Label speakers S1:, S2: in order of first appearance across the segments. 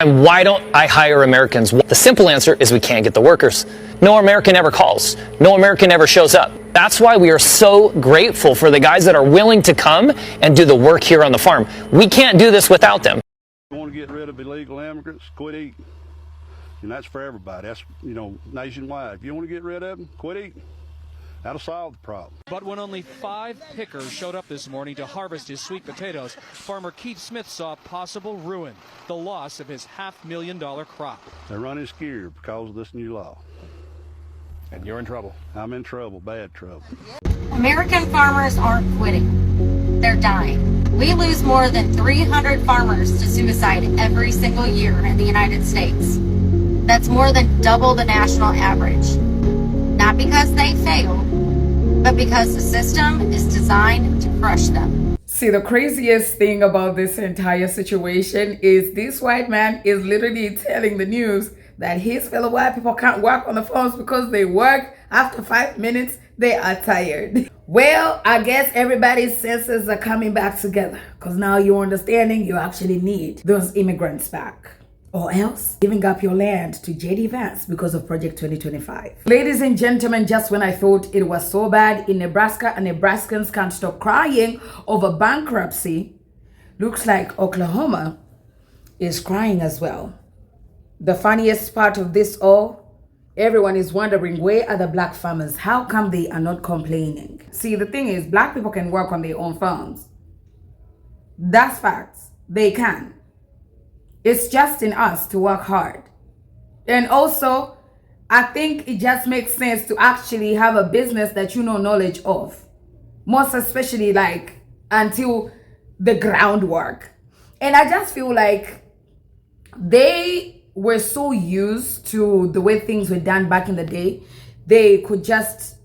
S1: And why don't I hire Americans? The simple answer is we can't get the workers. No American ever calls. No American ever shows up. That's why we are so grateful for the guys that are willing to come and do the work here on the farm. We can't do this without them.
S2: You want to get rid of illegal immigrants, quit eating. And that's for everybody. That's, nationwide. If you want to get rid of them, quit eating. That'll solve the problem.
S3: But when only 5 pickers showed up this morning to harvest his sweet potatoes, farmer Keith Smith saw possible ruin, the loss of his $500,000 crop.
S2: They're running scared because of this new law.
S4: And you're in trouble.
S2: I'm in trouble, bad trouble.
S5: American farmers aren't quitting. They're dying. We lose more than 300 farmers to suicide every single year in the United States. That's more than double the national average. Not because they fail, but because the system is designed to crush them.
S6: See, the craziest thing about this entire situation is this white man is literally telling the news that his fellow white people can't work on the phones because they work after 5 minutes, they are tired. Well, I guess everybody's senses are coming back together because now you're understanding you actually need those immigrants back. Or else giving up your land to J.D. Vance because of Project 2025. Ladies and gentlemen, just when I thought it was so bad in Nebraska and Nebraskans can't stop crying over bankruptcy, looks like Oklahoma is crying as well. The funniest part of this all, everyone is wondering, where are the black farmers? How come they are not complaining? See, the thing is, black people can work on their own farms. That's facts. They can. It's just in us to work hard. And also, I think it just makes sense to actually have a business that you know knowledge of. Most especially like until the groundwork. And I just feel like they were so used to the way things were done back in the day. They could just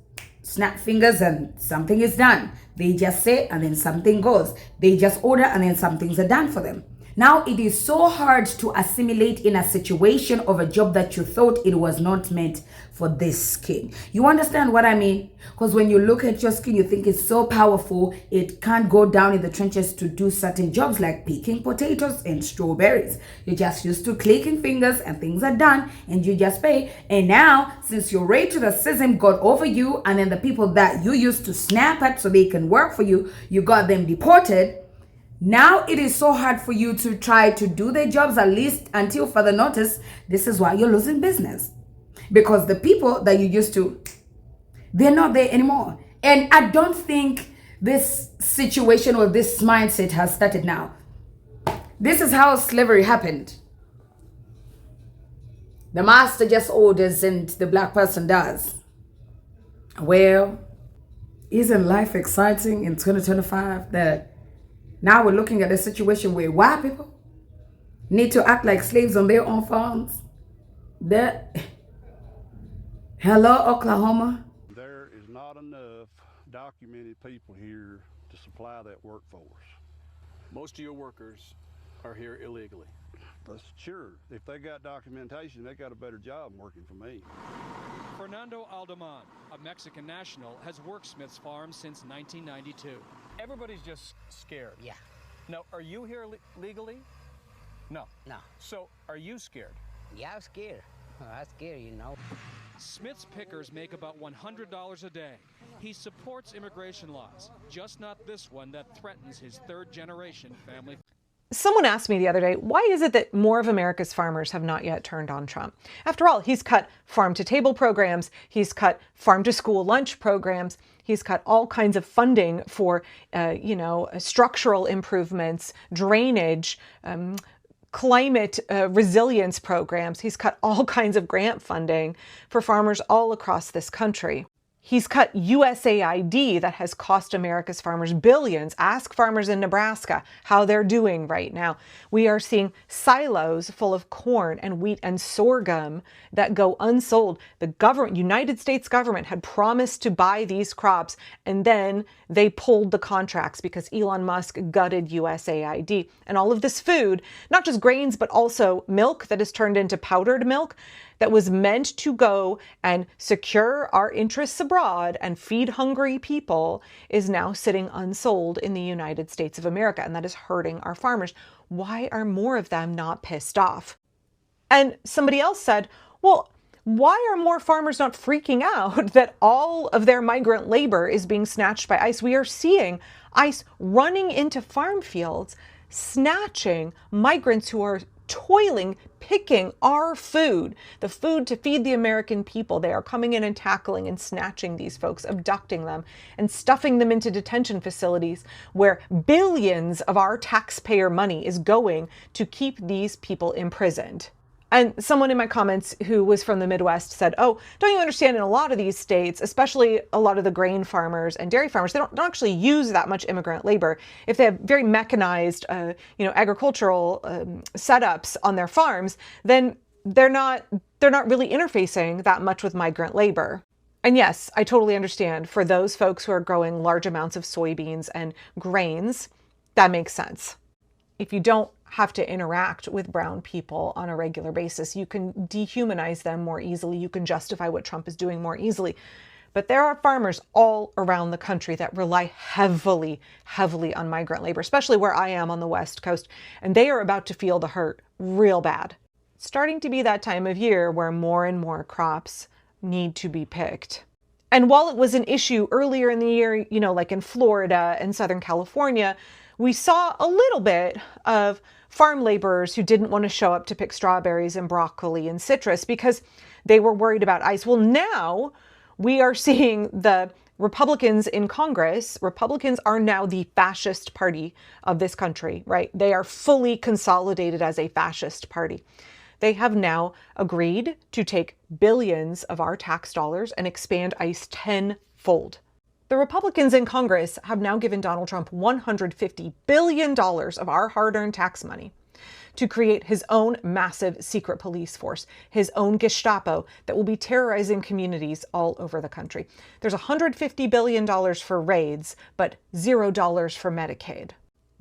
S6: snap fingers and something is done. They just say and then something goes. They just order and then some things are done for them. Now it is so hard to assimilate in a situation of a job that you thought it was not meant for this skin. You understand what I mean? Because when you look at your skin, you think it's so powerful, it can't go down in the trenches to do certain jobs like picking potatoes and strawberries. You're just used to clicking fingers and things are done and you just pay. And now, since your racism got over you and then the people that you used to snap at so they can work for you, you got them deported. Now it is so hard for you to try to do their jobs, at least until further notice. This is why you're losing business. Because the people that you used to, they're not there anymore. And I don't think this situation or this mindset has started now. This is how slavery happened. The master just orders and the black person does. Well, isn't life exciting in 2025 that now we're looking at a situation where white people need to act like slaves on their own farms? Hello, Oklahoma.
S2: There is not enough documented people here to supply that workforce.
S4: Most of your workers are here illegally.
S2: That's sure. If they got documentation, they got a better job than working for me.
S3: Fernando Aldeman, a Mexican national, has worked Smith's farm since 1992.
S4: Everybody's just scared.
S7: Yeah.
S4: Now, are you here legally? No.
S7: No.
S4: So, are you scared?
S7: Yeah, I'm scared. I'm scared, you know.
S3: Smith's pickers make about $100 a day. He supports immigration laws, just not this one that threatens his third-generation family.
S8: Someone asked me the other day, why is it that more of America's farmers have not yet turned on Trump? After all, he's cut farm-to-table programs, he's cut farm-to-school lunch programs, he's cut all kinds of funding for, structural improvements, drainage, climate resilience programs. He's cut all kinds of grant funding for farmers all across this country. He's cut USAID that has cost America's farmers billions. Ask farmers in Nebraska how they're doing right now. We are seeing silos full of corn and wheat and sorghum that go unsold. The United States government had promised to buy these crops, and then they pulled the contracts because Elon Musk gutted USAID. And all of this food, not just grains, but also milk that is turned into powdered milk, that was meant to go and secure our interests abroad and feed hungry people, is now sitting unsold in the United States of America, and that is hurting our farmers. Why are more of them not pissed off? And somebody else said, well, why are more farmers not freaking out that all of their migrant labor is being snatched by ICE? We are seeing ICE running into farm fields, snatching migrants who are toiling, picking our food, the food to feed the American people. They are coming in and tackling and snatching these folks, abducting them, and stuffing them into detention facilities where billions of our taxpayer money is going to keep these people imprisoned. And someone in my comments who was from the Midwest said, oh, don't you understand, in a lot of these states, especially a lot of the grain farmers and dairy farmers, they don't actually use that much immigrant labor. If they have very mechanized, agricultural setups on their farms, then they're not really interfacing that much with migrant labor. And yes, I totally understand for those folks who are growing large amounts of soybeans and grains, that makes sense. If you don't have to interact with brown people on a regular basis, you can dehumanize them more easily. You can justify what Trump is doing more easily. But there are farmers all around the country that rely heavily, heavily on migrant labor, especially where I am on the West Coast. And they are about to feel the hurt real bad. It's starting to be that time of year where more and more crops need to be picked. And while it was an issue earlier in the year, like in Florida and Southern California, we saw a little bit of farm laborers who didn't want to show up to pick strawberries and broccoli and citrus because they were worried about ICE. Well, now we are seeing the Republicans in Congress. Republicans are now the fascist party of this country, right? They are fully consolidated as a fascist party. They have now agreed to take billions of our tax dollars and expand ICE tenfold. The Republicans in Congress have now given Donald Trump $150 billion of our hard-earned tax money to create his own massive secret police force, his own Gestapo that will be terrorizing communities all over the country. There's $150 billion for raids, but $0 for Medicaid.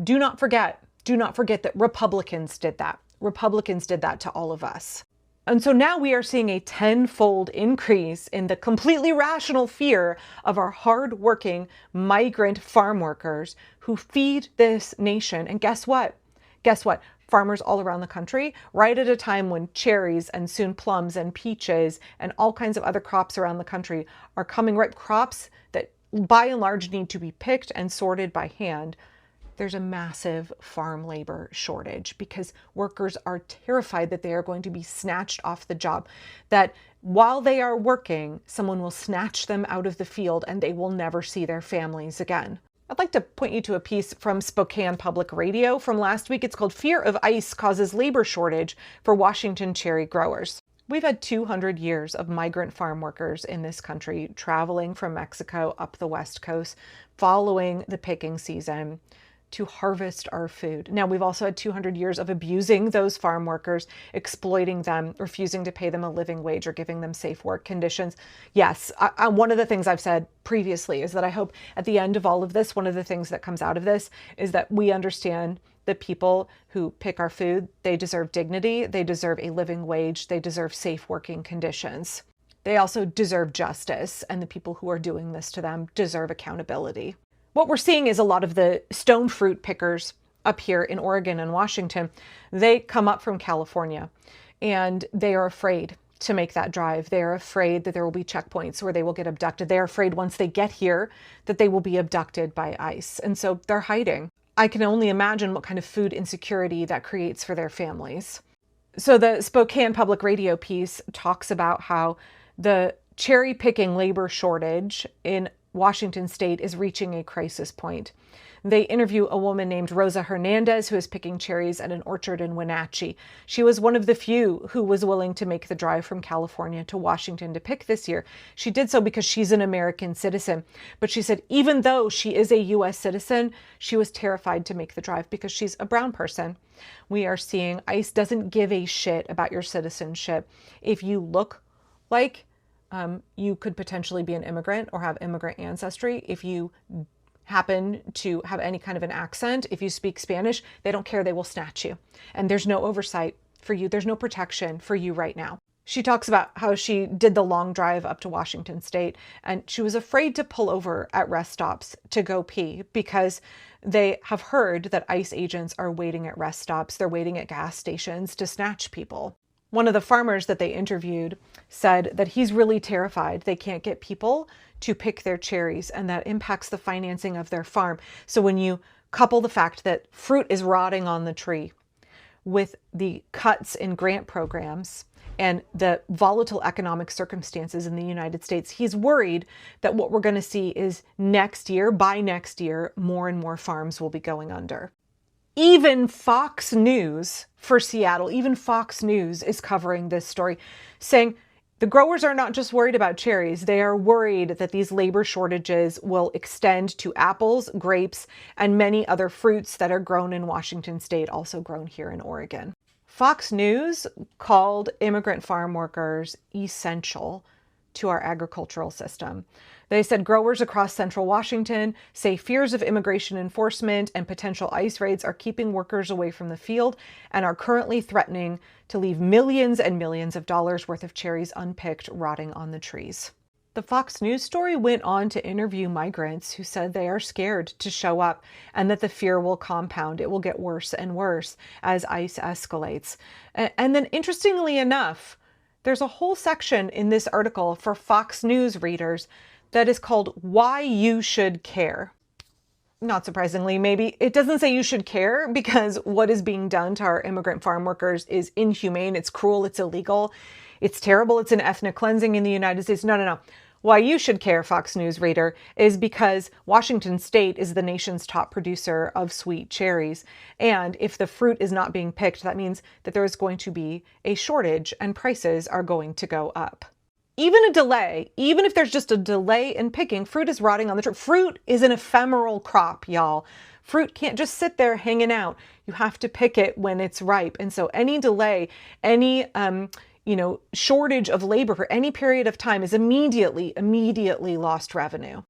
S8: Do not forget that Republicans did that. Republicans did that to all of us. And so now we are seeing a tenfold increase in the completely rational fear of our hardworking migrant farm workers who feed this nation. And guess what? Farmers all around the country, right at a time when cherries and soon plums and peaches and all kinds of other crops around the country are coming ripe, crops that by and large need to be picked and sorted by hand. There's a massive farm labor shortage because workers are terrified that they are going to be snatched off the job, that while they are working, someone will snatch them out of the field and they will never see their families again. I'd like to point you to a piece from Spokane Public Radio from last week. It's called "Fear of ICE Causes Labor Shortage for Washington Cherry Growers." We've had 200 years of migrant farm workers in this country traveling from Mexico up the West Coast, following the picking season to harvest our food. Now, we've also had 200 years of abusing those farm workers, exploiting them, refusing to pay them a living wage or giving them safe work conditions. Yes, one of the things I've said previously is that I hope at the end of all of this, one of the things that comes out of this is that we understand the people who pick our food, they deserve dignity, they deserve a living wage, they deserve safe working conditions. They also deserve justice, and the people who are doing this to them deserve accountability. What we're seeing is a lot of the stone fruit pickers up here in Oregon and Washington, they come up from California and they are afraid to make that drive. They are afraid that there will be checkpoints where they will get abducted. They're afraid once they get here that they will be abducted by ICE. And so they're hiding. I can only imagine what kind of food insecurity that creates for their families. So the Spokane Public Radio piece talks about how the cherry picking labor shortage in Washington state is reaching a crisis point. They interview a woman named Rosa Hernandez who is picking cherries at an orchard in Wenatchee. She was one of the few who was willing to make the drive from California to Washington to pick this year. She did so because she's an American citizen. But she said even though she is a U.S. citizen, she was terrified to make the drive because she's a brown person. We are seeing ICE doesn't give a shit about your citizenship. If you look like you could potentially be an immigrant or have immigrant ancestry, if you happen to have any kind of an accent, if you speak Spanish, they don't care, they will snatch you. And there's no oversight for you. There's no protection for you right now. She talks about how she did the long drive up to Washington state and she was afraid to pull over at rest stops to go pee because they have heard that ICE agents are waiting at rest stops. They're waiting at gas stations to snatch people. One of the farmers that they interviewed said that he's really terrified they can't get people to pick their cherries, and that impacts the financing of their farm. So when you couple the fact that fruit is rotting on the tree with the cuts in grant programs and the volatile economic circumstances in the United States, he's worried that what we're going to see is by next year, more and more farms will be going under. Even Fox News for Seattle, even Fox News is covering this story, saying the growers are not just worried about cherries, they are worried that these labor shortages will extend to apples, grapes, and many other fruits that are grown in Washington state, also grown here in Oregon. Fox News called immigrant farm workers essential to our agricultural system. They said growers across central Washington say fears of immigration enforcement and potential ICE raids are keeping workers away from the field and are currently threatening to leave millions and millions of dollars worth of cherries unpicked, rotting on the trees. The Fox News story went on to interview migrants who said they are scared to show up and that the fear will compound. It will get worse and worse as ICE escalates. And then, interestingly enough, there's a whole section in this article for Fox News readers that is called Why You Should Care. Not surprisingly, maybe. It doesn't say you should care because what is being done to our immigrant farm workers is inhumane, it's cruel, it's illegal, it's terrible, it's an ethnic cleansing in the United States. No. Why you should care, Fox News reader, is because Washington state is the nation's top producer of sweet cherries. And if the fruit is not being picked, that means that there is going to be a shortage and prices are going to go up. Even a delay, even if there's just a delay in picking, fruit is rotting on the tree. Fruit is an ephemeral crop, y'all. Fruit can't just sit there hanging out. You have to pick it when it's ripe. And so any delay, any shortage of labor for any period of time is immediately lost revenue.